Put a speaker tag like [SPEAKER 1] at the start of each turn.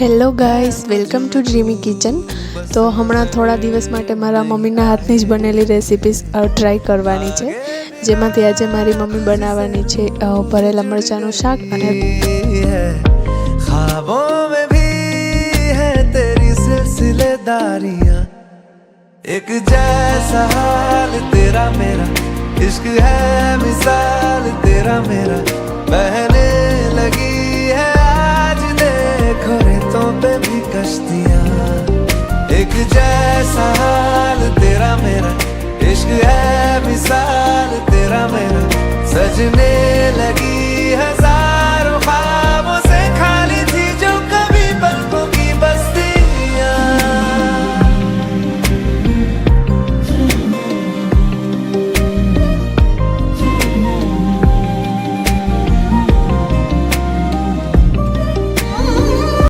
[SPEAKER 1] Hello guys, welcome to dreamy kitchen. તો હમણાં થોડા દિવસ માટે મારા મમ્મીના હાથની જ બનેલી રેસિપીસ ટ્રાય કરવાની છે, જેમાંથી આજે મારી મમ્મી બનાવવાની છે ભરેલા મરચાંનું શાક અને
[SPEAKER 2] ख्वाबों में भी है तेरी सिलसिलेदारियां, एक जैसा हाल तेरा मेरा, इश्क है मिसाल तेरा मेरा, बहने लगी है आज देखो रेतों पे भी कश्तियां, एक जैसा हाल तेरा मेरा, इश्क है मिसाल तेरा मेरा, सजने